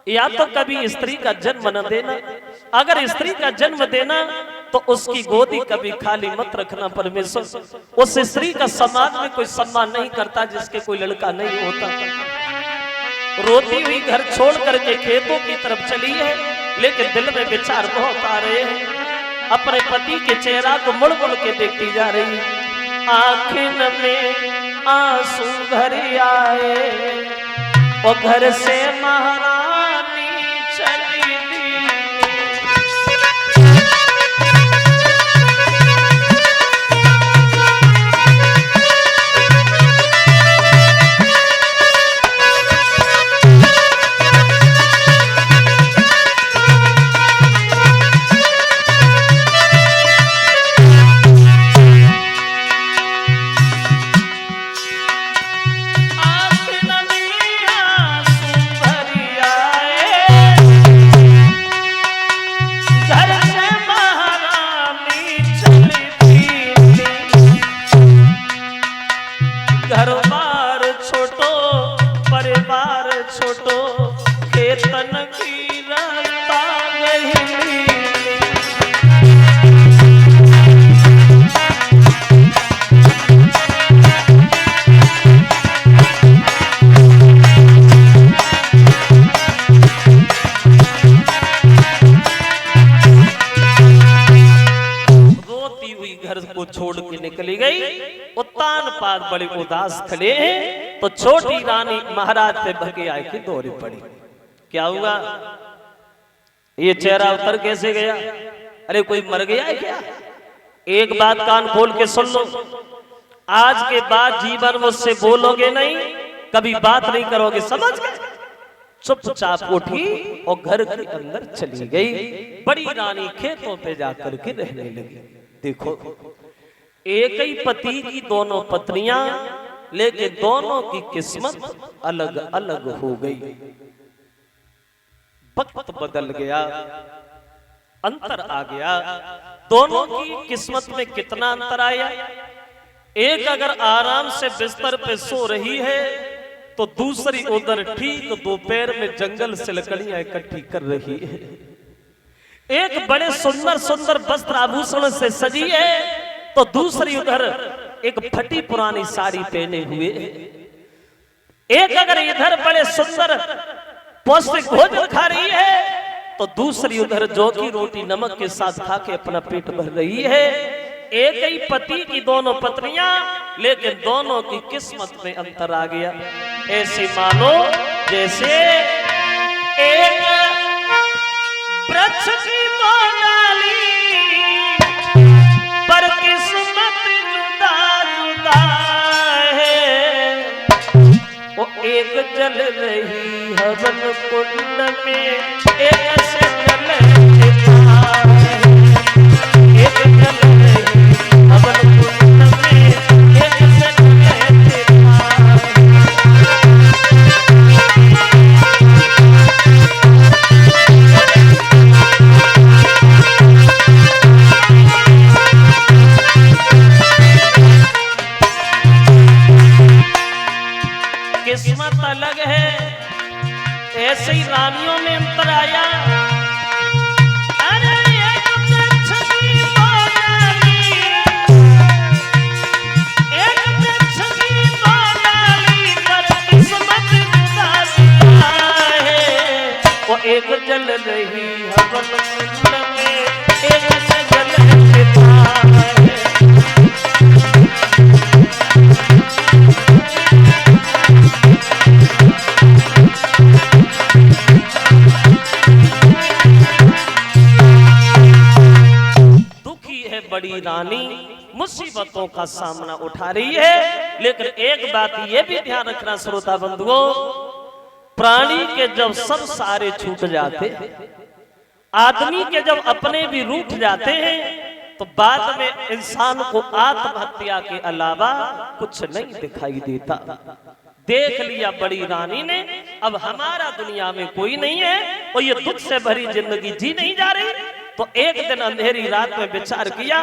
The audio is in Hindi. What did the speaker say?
या तो कभी स्त्री का जन्म न देना, अगर स्त्री का जन्म देना तो उसकी गोदी कभी खाली मत रखना परमेश्वर। उस स्त्री का समाज में कोई सम्मान नहीं करता जिसके कोई लड़का नहीं होता। रोती हुई घर छोड़ करके खेतों की तरफ चली है, लेकिन दिल में विचार बहुत आ रहे हैं। अपने पति के चेहरा को मुड़ मुड़ के देखती जा रही है। आँखिन में आंसू भर आए और घर से महारानी चली दी। घर बार छोटो परिवार छोटो खेतन की रास्ता गई। रोती हुई घर को छोड़ के निकली गई। उत्तान पाद बड़े उदास खड़े हैं तो छोटी रानी महाराज से भगे आए की दौड़ी पड़ी। क्या हुआ? ये चेहरा उतर कैसे गया? अरे कोई मर गया है क्या? एक बात कान खोल के सुन लो, आज के बाद जीवन मुझसे बोलोगे नहीं, कभी बात नहीं करोगे, समझ गए? चुपचाप उठी और घर के अंदर चली गई। बड़ी रानी खेतों पे जाकर के रहने लगी। देखो, एक ही पति की दोनों पत्नियां, लेकिन दोनों की किस्मत अलग अलग हो गई। वक्त बदल गया, अंतर आ गया। दोनों की किस्मत में कितना अंतर आया? एक अगर आराम से बिस्तर पे सो रही है तो दूसरी उधर ठीक दोपहर में जंगल से लकड़ियां इकट्ठी कर रही है। एक बड़े सुंदर सुंदर वस्त्र आभूषण से सजी है तो दूसरी उधर एक फटी पुरानी साड़ी पहने हुए। एक अगर इधर बड़े सुंदर पौष्टिक भोजन खा रही है तो दूसरी उधर जौ की रोटी नमक के साथ खा के अपना पेट भर रही है। एक ही पति की दोनों पत्नियां, लेकिन दोनों की किस्मत में अंतर आ गया। ऐसे मानो जैसे एक वृक्ष की दो डाली पर किस्मत जुदा जुदा है। वो एक जल रही हवन कुंड में, एक से जल एक जल रही हवन कुंड में, एक से किस्मत अलग है। ऐसे ही रानियों में अंतर आया। अरे एक वृक्ष की दो डाली, एक वृक्ष की दो डाली पर किस्मत जुदा जुदा है। वो एक जल रही हवन कुंड में, एक से जल रहा है। बड़ी रानी मुसीबतों का सामना उठा रही है, लेकिन एक बात ये भी ध्यान रखना श्रोता बंधुओं, प्राणी के जब सब सारे छूट जाते हैं, आदमी के जब अपने भी रूठ जाते हैं, तो बाद में इंसान को आत्महत्या के अलावा कुछ नहीं दिखाई देता। देख लिया बड़ी रानी ने, अब हमारा दुनिया में कोई नहीं है और ये दुख से भरी जिंदगी जी नहीं जा रही। तो एक दिन अंधेरी रात में विचार किया,